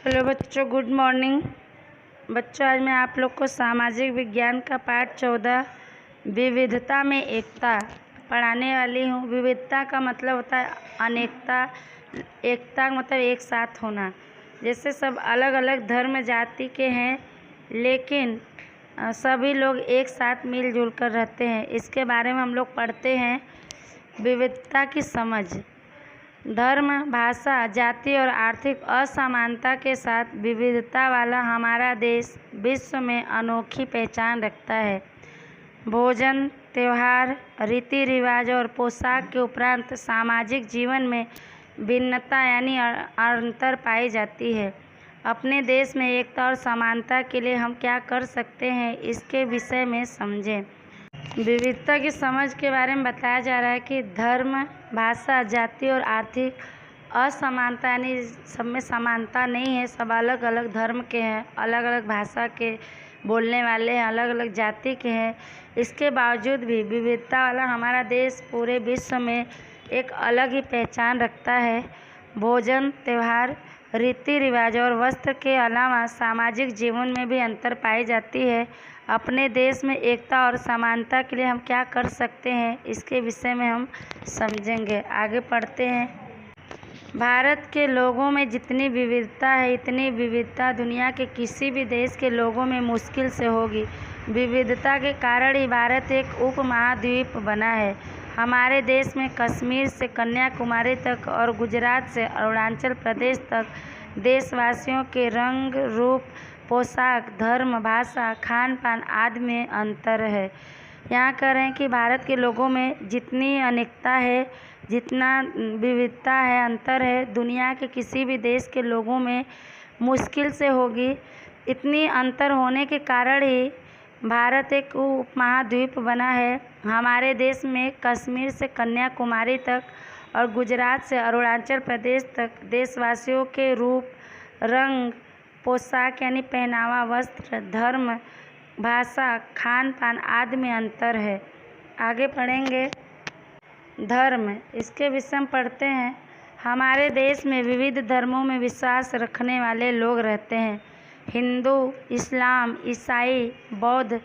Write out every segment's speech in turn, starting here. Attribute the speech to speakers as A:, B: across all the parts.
A: Hello बच्चों, good morning. बच्चों, आज मैं आप लोग को सामाजिक विज्ञान का पाठ 14 विविधता में एकता पढ़ाने वाली हूँ। विविधता का मतलब होता है अनेकता, एकता का मतलब एक साथ होना। जैसे सब अलग अलग धर्म जाति के हैं, लेकिन सभी लोग एक साथ मिलजुल कर रहते हैं। इसके बारे में हम लोग पढ़ते हैं। विविधता की समझ। धर्म, भाषा, जाति और आर्थिक असमानता के साथ विविधता वाला हमारा देश विश्व में अनोखी पहचान रखता है। भोजन, त्यौहार, रीति रिवाज और पोशाक के उपरांत सामाजिक जीवन में भिन्नता यानी अंतर पाई जाती है। अपने देश में एकता और समानता के लिए हम क्या कर सकते हैं, इसके विषय में समझें। विविधता की समझ के बारे में बताया जा रहा है कि धर्म, भाषा, जाति और आर्थिक असमानता यानी सब में समानता नहीं है। सब अलग अलग धर्म के हैं, अलग अलग भाषा के बोलने वाले हैं, अलग अलग जाति के हैं। इसके बावजूद भी विविधता वाला हमारा देश पूरे विश्व में एक अलग ही पहचान रखता है। भोजन, त्यौहार, रीति रिवाज और वस्त्र के अलावा सामाजिक जीवन में भी अंतर पाई जाती है। अपने देश में एकता और समानता के लिए हम क्या कर सकते हैं, इसके विषय में हम समझेंगे। आगे पढ़ते हैं। भारत के लोगों में जितनी विविधता है, इतनी विविधता दुनिया के किसी भी देश के लोगों में मुश्किल से होगी। विविधता के कारण ही भारत एक उपमहाद्वीप बना है। हमारे देश में कश्मीर से कन्याकुमारी तक और गुजरात से अरुणाचल प्रदेश तक देशवासियों के रंग, रूप, पोशाक, धर्म, भाषा, खान पान आदि में अंतर है। यहाँ कह रहे हैं कि भारत के लोगों में जितनी अनेकता है, जितना विविधता है, अंतर है, दुनिया के किसी भी देश के लोगों में मुश्किल से होगी। इतनी अंतर होने के कारण ही भारत एक उपमहाद्वीप बना है। हमारे देश में कश्मीर से कन्याकुमारी तक और गुजरात से अरुणाचल प्रदेश तक देशवासियों के रूप, रंग, पोशाक यानी पहनावा, वस्त्र, धर्म, भाषा, खान पान आदि में अंतर है। आगे पढ़ेंगे। धर्म, इसके विषय में पढ़ते हैं। हमारे देश में विविध धर्मों में विश्वास रखने वाले लोग रहते हैं। हिंदू, इस्लाम, ईसाई, बौद्ध,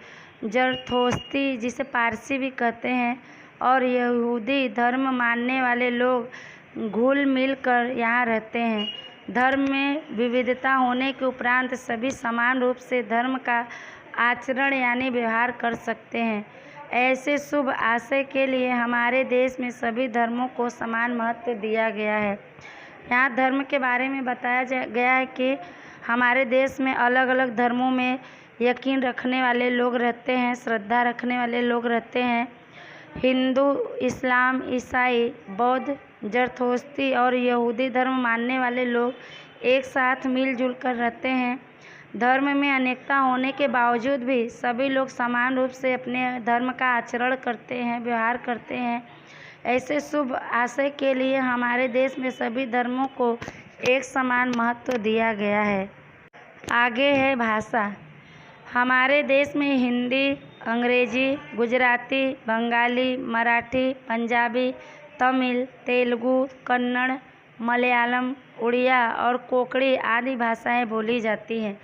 A: जरथोस्ती जिसे पारसी भी कहते हैं, और यहूदी धर्म मानने वाले लोग घुल मिल कर यहाँ रहते हैं। धर्म में विविधता होने के उपरांत सभी समान रूप से धर्म का आचरण यानी व्यवहार कर सकते हैं। ऐसे शुभ आशय के लिए हमारे देश में सभी धर्मों को समान महत्व दिया गया है। यहाँ धर्म के बारे में बताया गया है कि हमारे देश में अलग अलग धर्मों में यकीन रखने वाले लोग रहते हैं, श्रद्धा रखने वाले लोग रहते हैं। हिंदू, इस्लाम, ईसाई, बौद्ध, जरथोस्ती और यहूदी धर्म मानने वाले लोग एक साथ मिलजुल कर रहते हैं। धर्म में अनेकता होने के बावजूद भी सभी लोग समान रूप से अपने धर्म का आचरण करते हैं, व्यवहार करते हैं। ऐसे शुभ आशय के लिए हमारे देश में सभी धर्मों को एक समान महत्व दिया गया है। आगे है भाषा। हमारे देश में हिंदी, अंग्रेजी, गुजराती, बंगाली, मराठी, पंजाबी, तमिल, तेलुगु, कन्नड़, मलयालम, उड़िया और कोंकणी आदि भाषाएं बोली जाती हैं।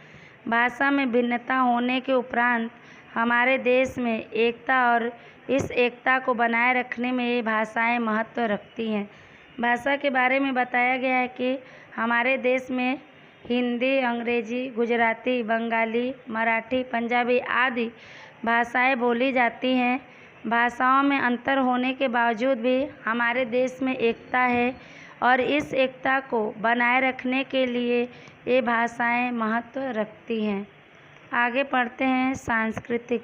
A: भाषा में भिन्नता होने के उपरांत हमारे देश में एकता और इस एकता को बनाए रखने में ये भाषाएं महत्व रखती हैं। भाषा के बारे में बताया गया है कि हमारे देश में हिंदी, अंग्रेजी, गुजराती, बंगाली, मराठी, पंजाबी आदि भाषाएं बोली जाती हैं। भाषाओं में अंतर होने के बावजूद भी हमारे देश में एकता है और इस एकता को बनाए रखने के लिए ये भाषाएं महत्व रखती हैं। आगे पढ़ते हैं। सांस्कृतिक।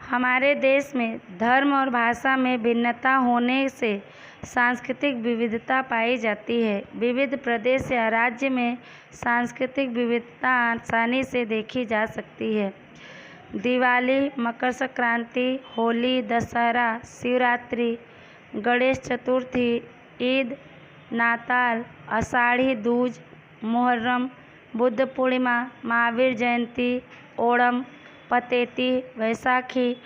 A: हमारे देश में धर्म और भाषा में भिन्नता होने से सांस्कृतिक विविधता पाई जाती है। विविध प्रदेश या राज्य में सांस्कृतिक विविधता आसानी से देखी जा सकती है। दिवाली, मकर संक्रांति, होली, दशहरा, शिवरात्रि, गणेश चतुर्थी, ईद, नाताल, आषाढ़ी दूज, मुहर्रम, बुद्ध पूर्णिमा, महावीर जयंती, ओणम, पतेती, वैसाखी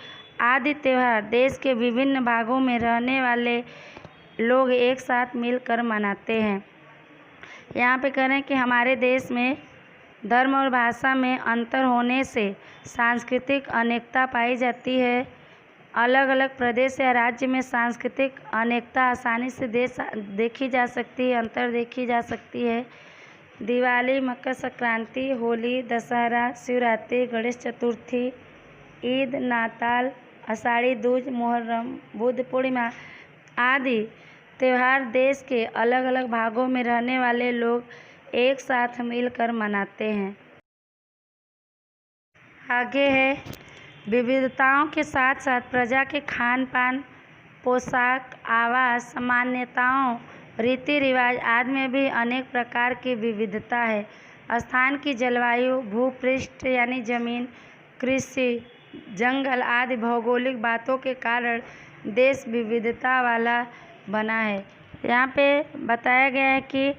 A: आदि त्यौहार देश के विभिन्न भागों में रहने वाले लोग एक साथ मिलकर मनाते हैं। यहाँ पे कह रहे हैं कि हमारे देश में धर्म और भाषा में अंतर होने से सांस्कृतिक अनेकता पाई जाती है। अलग अलग प्रदेश या राज्य में सांस्कृतिक अनेकता आसानी से देखी जा सकती है, अंतर देखी जा सकती है। दिवाली, मकर संक्रांति, होली, दशहरा, शिवरात्रि, गणेश चतुर्थी, ईद, नाताल, आषाढ़ी दूज, मुहर्रम, बुद्ध पूर्णिमा आदि त्यौहार देश के अलग अलग भागों में रहने वाले लोग एक साथ मिलकर मनाते हैं। आगे है, विविधताओं के साथ साथ प्रजा के खान पान, पोशाक, आवास, मान्यताओं, रीति रिवाज आदि में भी अनेक प्रकार की विविधता है। स्थान की जलवायु, भूपृष्ठ यानी जमीन, कृषि, जंगल आदि भौगोलिक बातों के कारण देश विविधता वाला बना है। यहाँ पे बताया गया है कि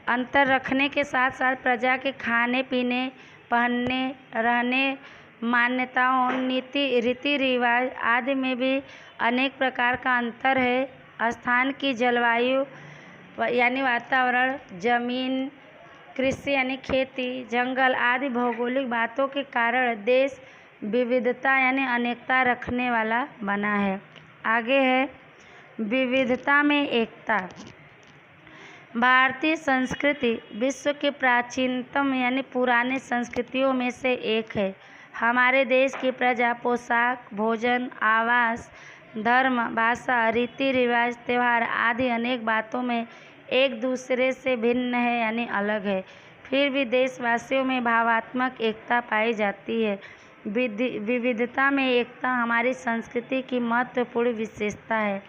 A: अंतर रखने के साथ साथ प्रजा के खाने पीने, पहनने, रहने, मान्यताओं, नीति, रीति रिवाज आदि में भी अनेक प्रकार का अंतर है। स्थान की जलवायु यानी वातावरण, जमीन, कृषि यानी खेती, जंगल आदि भौगोलिक बातों के कारण देश विविधता यानी अनेकता रखने वाला बना है। आगे है, विविधता में एकता। भारतीय संस्कृति विश्व के प्राचीनतम यानी पुराने संस्कृतियों में से एक है। हमारे देश की प्रजा पोशाक, भोजन, आवास, धर्म, भाषा, रीति रिवाज, त्यौहार आदि अनेक बातों में एक दूसरे से भिन्न है यानी अलग है। फिर भी देशवासियों में भावात्मक एकता पाई जाती है। विविधता में एकता हमारी संस्कृति की महत्वपूर्ण विशेषता है।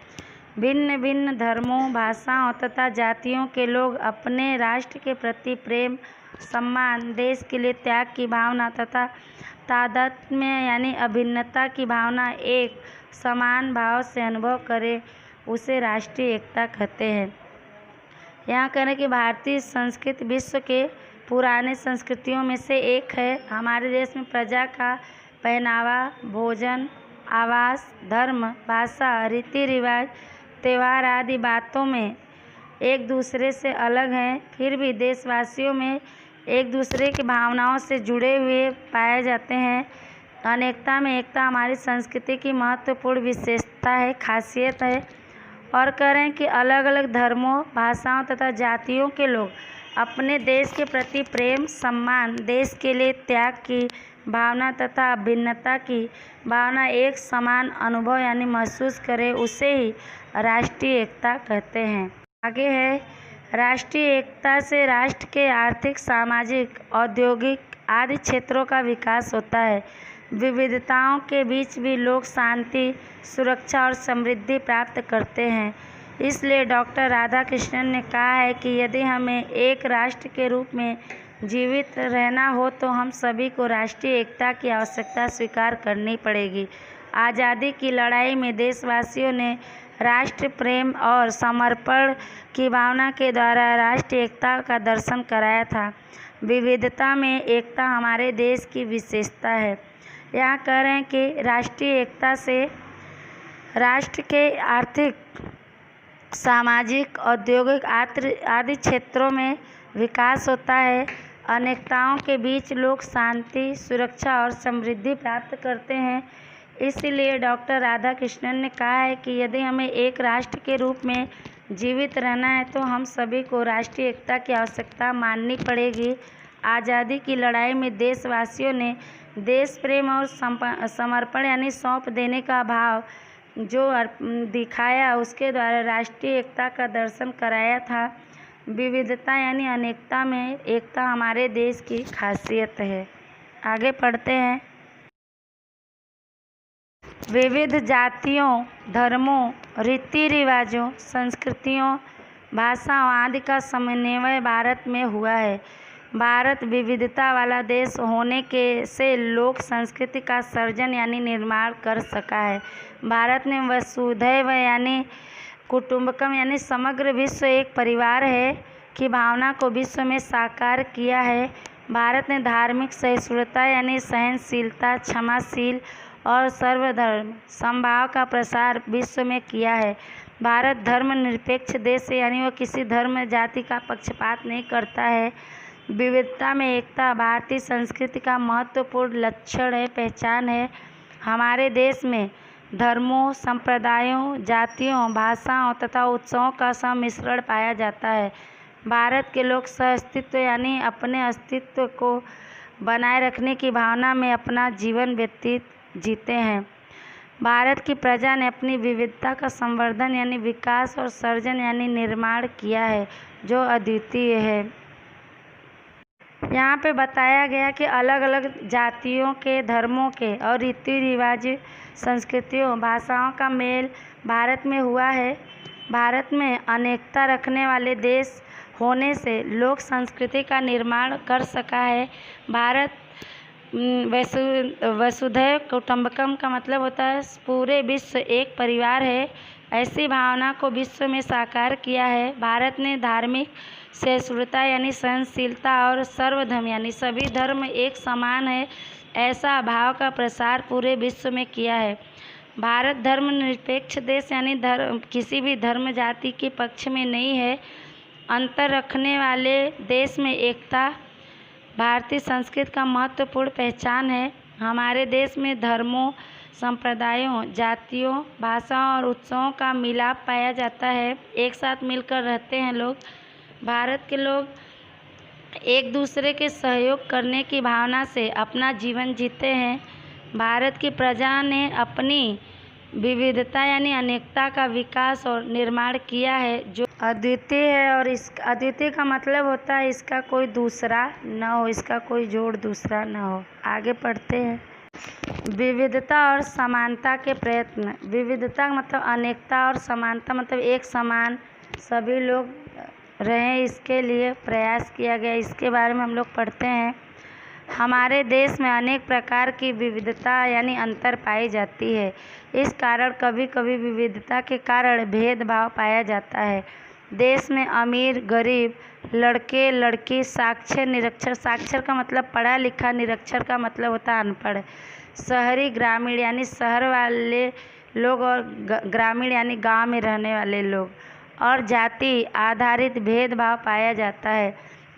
A: भिन्न भिन्न धर्मों, भाषाओं तथा जातियों के लोग अपने राष्ट्र के प्रति प्रेम, सम्मान, देश के लिए त्याग की भावना तथा तादात्म्य यानी अभिन्नता की भावना एक समान भाव से अनुभव करें, उसे राष्ट्रीय एकता कहते हैं। यहाँ करें कि भारतीय संस्कृति विश्व के पुराने संस्कृतियों में से एक है। हमारे देश में प्रजा का पहनावा, भोजन, आवास, धर्म, भाषा, रीति रिवाज, त्यौहार आदि बातों में एक दूसरे से अलग हैं। फिर भी देशवासियों में एक दूसरे की भावनाओं से जुड़े हुए पाए जाते हैं। अनेकता में एकता हमारी संस्कृति की महत्वपूर्ण विशेषता है, खासियत है। और करें कि अलग अलग धर्मों, भाषाओं तथा जातियों के लोग अपने देश के प्रति प्रेम, सम्मान, देश के लिए त्याग की भावना तथा भिन्नता की भावना एक समान अनुभव यानी महसूस करें, उसे ही राष्ट्रीय एकता कहते हैं। आगे है, राष्ट्रीय एकता से राष्ट्र के आर्थिक, सामाजिक, औद्योगिक आदि क्षेत्रों का विकास होता है। विविधताओं के बीच भी लोग शांति, सुरक्षा और समृद्धि प्राप्त करते हैं। इसलिए डॉक्टर राधाकृष्णन ने कहा है कि यदि हमें एक राष्ट्र के रूप में जीवित रहना हो तो हम सभी को राष्ट्रीय एकता की आवश्यकता स्वीकार करनी पड़ेगी। आज़ादी की लड़ाई में देशवासियों ने राष्ट्र प्रेम और समर्पण की भावना के द्वारा राष्ट्रीय एकता का दर्शन कराया था। विविधता में एकता हमारे देश की विशेषता है। यहाँ कह रहे हैं कि राष्ट्रीय एकता से राष्ट्र के आर्थिक, सामाजिक, औद्योगिक आदि क्षेत्रों में विकास होता है। अनेकताओं के बीच लोग शांति, सुरक्षा और समृद्धि प्राप्त करते हैं। इसलिए डॉक्टर राधाकृष्णन ने कहा है कि यदि हमें एक राष्ट्र के रूप में जीवित रहना है तो हम सभी को राष्ट्रीय एकता की आवश्यकता माननी पड़ेगी। आज़ादी की लड़ाई में देशवासियों ने देश प्रेम और समर्पण यानी सौंप देने का भाव जो दिखाया, उसके द्वारा राष्ट्रीय एकता का दर्शन कराया था। विविधता यानी अनेकता में एकता हमारे देश की खासियत है। आगे पढ़ते हैं। विविध जातियों, धर्मों, रीति रिवाजों, संस्कृतियों, भाषाओं आदि का समन्वय भारत में हुआ है। भारत विविधता वाला देश होने के से लोक संस्कृति का सर्जन यानी निर्माण कर सका है। भारत ने वसुधैव यानी कुटुंबकम यानी समग्र विश्व एक परिवार है की भावना को विश्व में साकार किया है। भारत ने धार्मिक सहिष्णुता यानी सहनशीलता, क्षमाशील और सर्वधर्म समभाव का प्रसार विश्व में किया है। भारत धर्मनिरपेक्ष देश है, यानी वह किसी धर्म जाति का पक्षपात नहीं करता है। विविधता में एकता भारतीय संस्कृति का महत्वपूर्ण लक्षण है, पहचान है। हमारे देश में धर्मों, संप्रदायों, जातियों, भाषाओं तथा उत्सवों का सम्मिश्रण पाया जाता है। भारत के लोग सह-अस्तित्व यानी अपने अस्तित्व को बनाए रखने की भावना में अपना जीवन व्यतीत जीते हैं। भारत की प्रजा ने अपनी विविधता का संवर्धन यानी विकास और सृजन यानी निर्माण किया है, जो अद्वितीय है। यहाँ पे बताया गया कि अलग अलग जातियों के, धर्मों के और रीति रिवाज, संस्कृतियों, भाषाओं का मेल भारत में हुआ है। भारत में अनेकता रखने वाले देश होने से लोक संस्कृति का निर्माण कर सका है। भारत वसुधैव कुटुंबकम का मतलब होता है पूरे विश्व एक परिवार है, ऐसी भावना को विश्व में साकार किया है। भारत ने धार्मिक सहिष्णुता यानी सहनशीलता और सर्वधर्म यानी सभी धर्म एक समान है, ऐसा भाव का प्रसार पूरे विश्व में किया है। भारत धर्मनिरपेक्ष देश यानी किसी भी धर्म जाति के पक्ष में नहीं है। अंतर रखने वाले देश में एकता भारतीय संस्कृति का महत्वपूर्ण पहचान है। हमारे देश में धर्मों, संप्रदायों, जातियों, भाषाओं और उत्सवों का मिलाप पाया जाता है, एक साथ मिलकर रहते हैं लोग। भारत के लोग एक दूसरे के सहयोग करने की भावना से अपना जीवन जीते हैं। भारत की प्रजा ने अपनी विविधता यानी अनेकता का विकास और निर्माण किया है, जो अद्वितीय है। और इस अद्वितीय का मतलब होता है इसका कोई दूसरा न हो, इसका कोई जोड़ दूसरा न हो। आगे पढ़ते हैं। विविधता और समानता के प्रयत्न। विविधता का मतलब अनेकता और समानता मतलब एक समान सभी लोग रहें, इसके लिए प्रयास किया गया। इसके बारे में हम लोग पढ़ते हैं। हमारे देश में अनेक प्रकार की विविधता यानी अंतर पाई जाती है। इस कारण कभी कभी विविधता के कारण भेदभाव पाया जाता है। देश में अमीर, गरीब, लड़के, लड़की, साक्षर, निरक्षर। साक्षर का मतलब पढ़ा लिखा, निरक्षर का मतलब होता है अनपढ़। शहरी, ग्रामीण यानी शहर वाले लोग और ग्रामीण यानी गांव में रहने वाले लोग। और जाति आधारित भेदभाव पाया जाता है।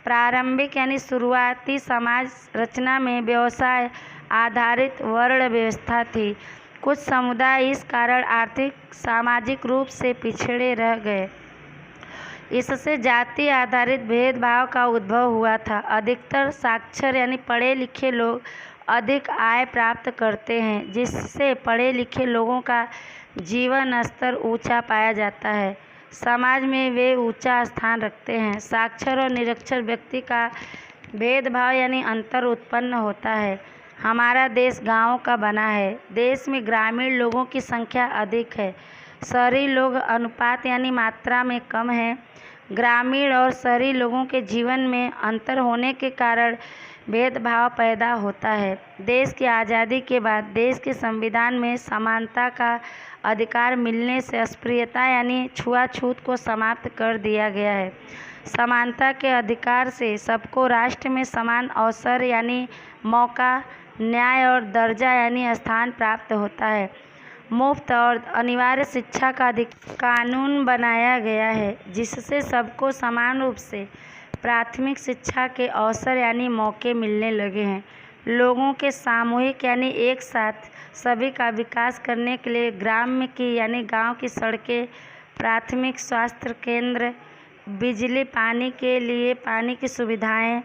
A: प्रारंभिक यानी शुरुआती समाज रचना में व्यवसाय आधारित वर्ण व्यवस्था थी। कुछ समुदाय इस कारण आर्थिक सामाजिक रूप से पिछड़े रह गए। इससे जाति आधारित भेदभाव का उद्भव हुआ था। अधिकतर साक्षर यानी पढ़े लिखे लोग अधिक आय प्राप्त करते हैं, जिससे पढ़े लिखे लोगों का जीवन स्तर ऊंचा पाया जाता है। समाज में वे ऊंचा स्थान रखते हैं। साक्षर और निरक्षर व्यक्ति का भेदभाव यानी अंतर उत्पन्न होता है। हमारा देश गांवों का बना है। देश में ग्रामीण लोगों की संख्या अधिक है, शहरी लोग अनुपात यानी मात्रा में कम है। ग्रामीण और शहरी लोगों के जीवन में अंतर होने के कारण भेदभाव पैदा होता है। देश की आज़ादी के बाद देश के संविधान में समानता का अधिकार मिलने से अस्पृश्यता यानी छुआछूत को समाप्त कर दिया गया है। समानता के अधिकार से सबको राष्ट्र में समान अवसर यानी मौका, न्याय और दर्जा यानी स्थान प्राप्त होता है। मुफ्त और अनिवार्य शिक्षा का कानून बनाया गया है, जिससे सबको समान रूप से प्राथमिक शिक्षा के अवसर यानी मौके मिलने लगे हैं। लोगों के सामूहिक यानी एक साथ सभी का विकास करने के लिए ग्राम की यानी गांव की सड़कें, प्राथमिक स्वास्थ्य केंद्र, बिजली, पानी के लिए पानी की सुविधाएं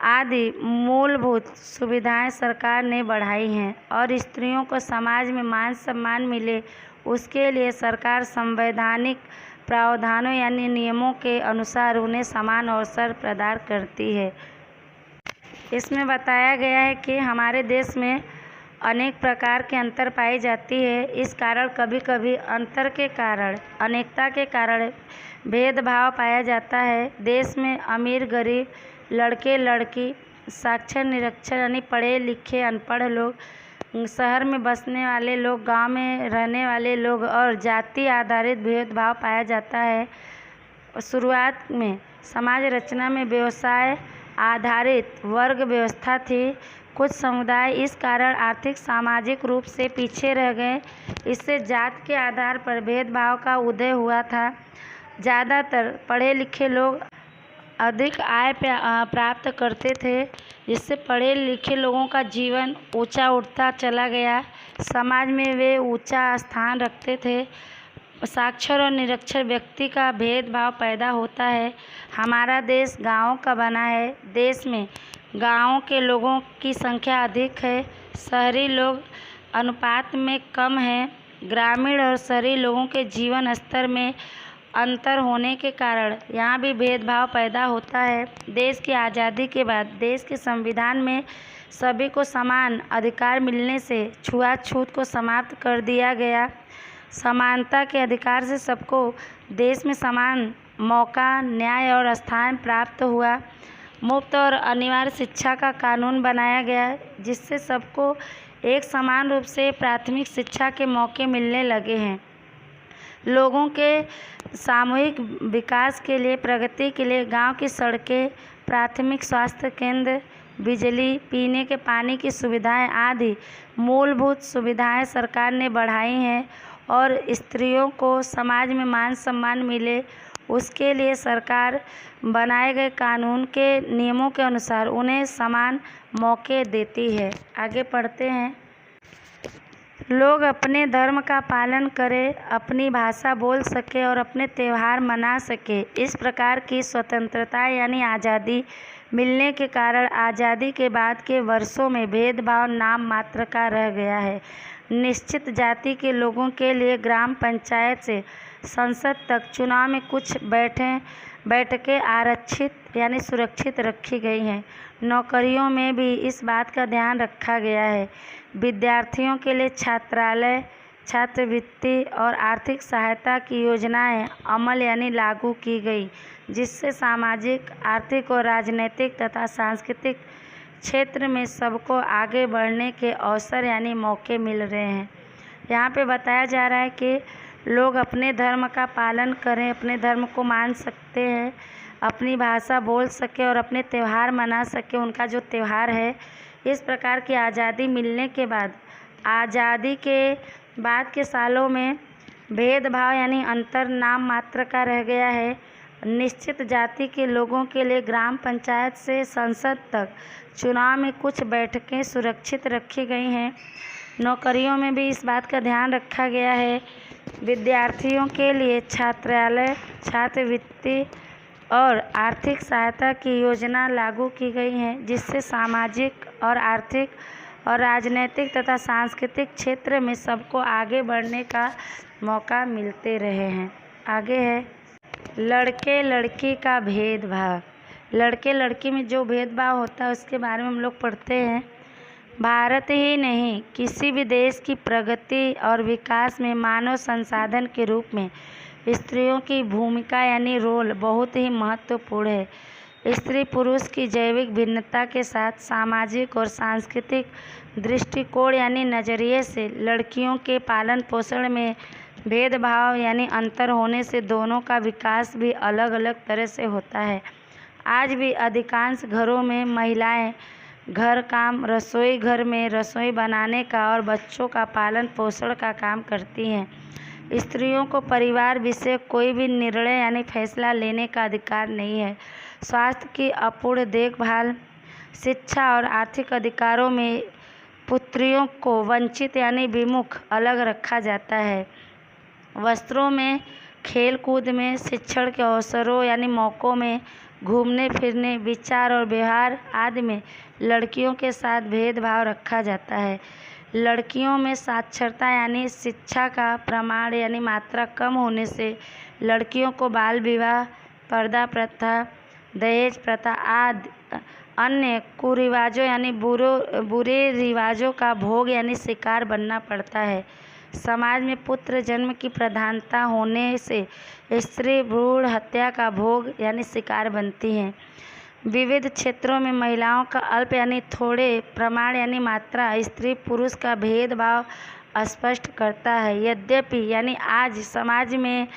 A: आदि मूलभूत सुविधाएं सरकार ने बढ़ाई हैं। और स्त्रियों को समाज में मान सम्मान मिले, उसके लिए सरकार संवैधानिक प्रावधानों यानी नियमों के अनुसार उन्हें समान अवसर प्रदान करती है। इसमें बताया गया है कि हमारे देश में अनेक प्रकार के अंतर पाई जाती है। इस कारण कभी कभी अंतर के कारण, अनेकता के कारण भेदभाव पाया जाता है। देश में अमीर, गरीब, लड़के, लड़की, साक्षर, निरक्षर यानी पढ़े लिखे, अनपढ़ लोग, शहर में बसने वाले लोग, गांव में रहने वाले लोग और जाति आधारित भेदभाव पाया जाता है। शुरुआत में समाज रचना में व्यवसाय आधारित वर्ग व्यवस्था थी। कुछ समुदाय इस कारण आर्थिक सामाजिक रूप से पीछे रह गए। इससे जात के आधार पर भेदभाव का उदय हुआ था। ज़्यादातर पढ़े लिखे लोग अधिक आय प्राप्त करते थे, जिससे पढ़े लिखे लोगों का जीवन ऊंचा उठता चला गया। समाज में वे ऊंचा स्थान रखते थे। साक्षर और निरक्षर व्यक्ति का भेदभाव पैदा होता है। हमारा देश गाँवों का बना है। देश में गाँवों के लोगों की संख्या अधिक है, शहरी लोग अनुपात में कम हैं। ग्रामीण और शहरी लोगों के जीवन स्तर में अंतर होने के कारण यहाँ भी भेदभाव पैदा होता है। देश की आज़ादी के बाद देश के संविधान में सभी को समान अधिकार मिलने से छुआछूत को समाप्त कर दिया गया। समानता के अधिकार से सबको देश में समान मौका, न्याय और स्थान प्राप्त हुआ। मुफ्त और अनिवार्य शिक्षा का कानून बनाया गया, जिससे सबको एक समान रूप से प्राथमिक शिक्षा के मौके मिलने लगे हैं। लोगों के सामूहिक विकास के लिए, प्रगति के लिए गांव की सड़कें, प्राथमिक स्वास्थ्य केंद्र, बिजली, पीने के पानी की सुविधाएं आदि मूलभूत सुविधाएं सरकार ने बढ़ाई हैं। और स्त्रियों को समाज में मान सम्मान मिले, उसके लिए सरकार बनाए गए कानून के नियमों के अनुसार उन्हें समान मौके देती है। आगे पढ़ते हैं। लोग अपने धर्म का पालन करें, अपनी भाषा बोल सके और अपने त्यौहार मना सके। इस प्रकार की स्वतंत्रता यानी आज़ादी मिलने के कारण आज़ादी के बाद के वर्षों में भेदभाव नाम मात्र का रह गया है। निश्चित जाति के लोगों के लिए ग्राम पंचायत से संसद तक चुनाव में कुछ बैठकें आरक्षित यानी सुरक्षित रखी गई हैं। नौकरियों में भी इस बात का ध्यान रखा गया है। विद्यार्थियों के लिए छात्रालय, छात्रवृत्ति और आर्थिक सहायता की योजनाएं अमल यानी लागू की गई, जिससे सामाजिक, आर्थिक और राजनीतिक तथा सांस्कृतिक क्षेत्र में सबको आगे बढ़ने के अवसर यानी मौके मिल रहे हैं। यहाँ पे बताया जा रहा है कि लोग अपने धर्म का पालन करें, अपने धर्म को मान सकते हैं, अपनी भाषा बोल सके और अपने त्यौहार मना सके, उनका जो त्यौहार है। इस प्रकार की आज़ादी मिलने के बाद, आज़ादी के बाद के सालों में भेदभाव यानी अंतर नाम मात्र का रह गया है। निश्चित जाति के लोगों के लिए ग्राम पंचायत से संसद तक चुनाव में कुछ बैठकें सुरक्षित रखी गई हैं। नौकरियों में भी इस बात का ध्यान रखा गया है। विद्यार्थियों के लिए छात्रालय, छात्रवृत्ति और आर्थिक सहायता की योजना लागू की गई है, जिससे सामाजिक और आर्थिक और राजनीतिक तथा सांस्कृतिक क्षेत्र में सबको आगे बढ़ने का मौका मिलते रहे हैं। आगे है लड़के लड़की का भेदभाव। लड़के लड़की में जो भेदभाव होता है उसके बारे में हम लोग पढ़ते हैं। भारत ही नहीं, किसी भी देश की प्रगति और विकास में मानव संसाधन के रूप में स्त्रियों की भूमिका यानी रोल बहुत ही महत्वपूर्ण है। स्त्री पुरुष की जैविक भिन्नता के साथ सामाजिक और सांस्कृतिक दृष्टिकोण यानी नज़रिए से लड़कियों के पालन पोषण में भेदभाव यानी अंतर होने से दोनों का विकास भी अलग अलग तरह से होता है। आज भी अधिकांश घरों में महिलाएं घर काम, रसोई घर में रसोई बनाने का और बच्चों का पालन पोषण का काम करती हैं। स्त्रियों को परिवार विषय कोई भी निर्णय यानी फैसला लेने का अधिकार नहीं है। स्वास्थ्य की अपूर्ण देखभाल, शिक्षा और आर्थिक अधिकारों में पुत्रियों को वंचित यानी विमुख अलग रखा जाता है। वस्त्रों में, खेल कूद में, शिक्षण के अवसरों यानी मौक़ों में, घूमने फिरने, विचार और व्यवहार आदि में लड़कियों के साथ भेदभाव रखा जाता है। लड़कियों में साक्षरता यानी शिक्षा का प्रमाण यानी मात्रा कम होने से लड़कियों को बाल विवाह, पर्दा प्रथा, दहेज प्रथा आदि अन्य कुरिवाजों यानी बुरे रिवाजों का भोग यानी शिकार बनना पड़ता है। समाज में पुत्र जन्म की प्रधानता होने से स्त्री भ्रूण हत्या का भोग यानी शिकार बनती हैं। विविध क्षेत्रों में महिलाओं का अल्प यानी थोड़े प्रमाण यानी मात्रा स्त्री पुरुष का भेदभाव स्पष्ट करता है। यद्यपि यानी आज समाज में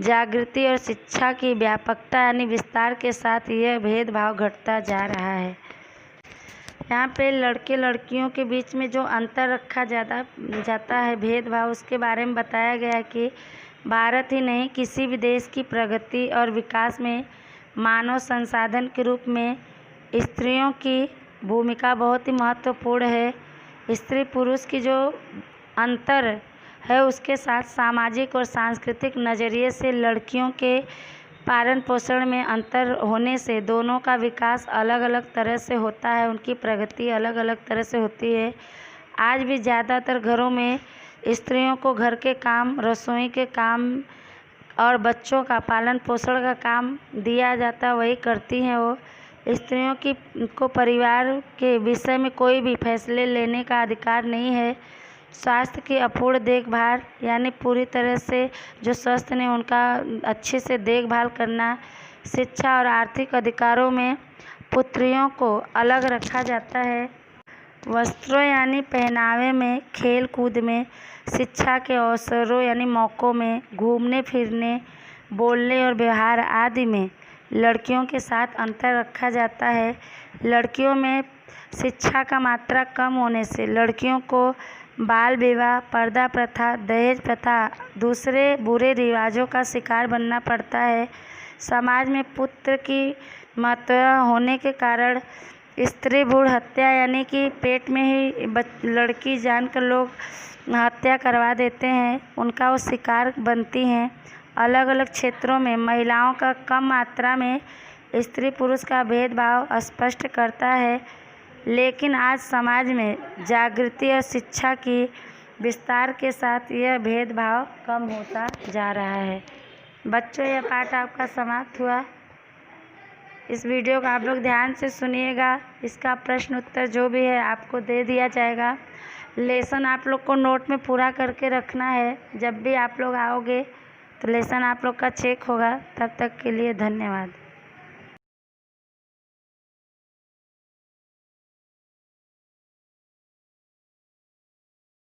A: जागृति और शिक्षा की व्यापकता यानी विस्तार के साथ यह भेदभाव घटता जा रहा है। यहाँ पे लड़के लड़कियों के बीच में जो अंतर रखा जाता है, भेदभाव, उसके बारे में बताया गया है कि भारत ही नहीं, किसी भी देश की प्रगति और विकास में मानव संसाधन के रूप में स्त्रियों की भूमिका बहुत ही महत्वपूर्ण है। स्त्री पुरुष की जो अंतर है, उसके साथ सामाजिक और सांस्कृतिक नज़रिए से लड़कियों के पालन पोषण में अंतर होने से दोनों का विकास अलग अलग तरह से होता है, उनकी प्रगति अलग अलग तरह से होती है। आज भी ज़्यादातर घरों में स्त्रियों को घर के काम, रसोई के काम और बच्चों का पालन पोषण का काम दिया जाता, वही करती हैं वो। स्त्रियों को परिवार के विषय में कोई भी फैसले लेने का अधिकार नहीं है। स्वास्थ्य की अपूर्ण देखभाल, यानी पूरी तरह से जो स्वस्थ नहीं उनका अच्छे से देखभाल करना, शिक्षा और आर्थिक अधिकारों में पुत्रियों को अलग रखा जाता है। वस्त्रों यानी पहनावे में, खेल कूद में, शिक्षा के अवसरों यानी मौक़ों में, घूमने फिरने, बोलने और व्यवहार आदि में लड़कियों के साथ अंतर रखा जाता है। लड़कियों में शिक्षा का मात्रा कम होने से लड़कियों को बाल विवाह, पर्दा प्रथा, दहेज प्रथा, दूसरे बुरे रिवाजों का शिकार बनना पड़ता है। समाज में पुत्र की महत्व होने के कारण स्त्री भ्रूण हत्या, यानी कि पेट में ही लड़की जानकर लोग हत्या करवा देते हैं, उनका वो शिकार बनती हैं। अलग अलग क्षेत्रों में महिलाओं का कम मात्रा में स्त्री पुरुष का भेदभाव स्पष्ट करता है, लेकिन आज समाज में जागृति और शिक्षा की विस्तार के साथ यह भेदभाव कम होता जा रहा है। बच्चों, यह पाठ आपका समाप्त हुआ। इस वीडियो को आप लोग ध्यान से सुनिएगा। इसका प्रश्न उत्तर जो भी है आपको दे दिया जाएगा। लेसन आप लोग को नोट में पूरा करके रखना है। जब भी आप लोग आओगे तो लेसन आप लोग का चेक होगा। तब तक के लिए धन्यवाद।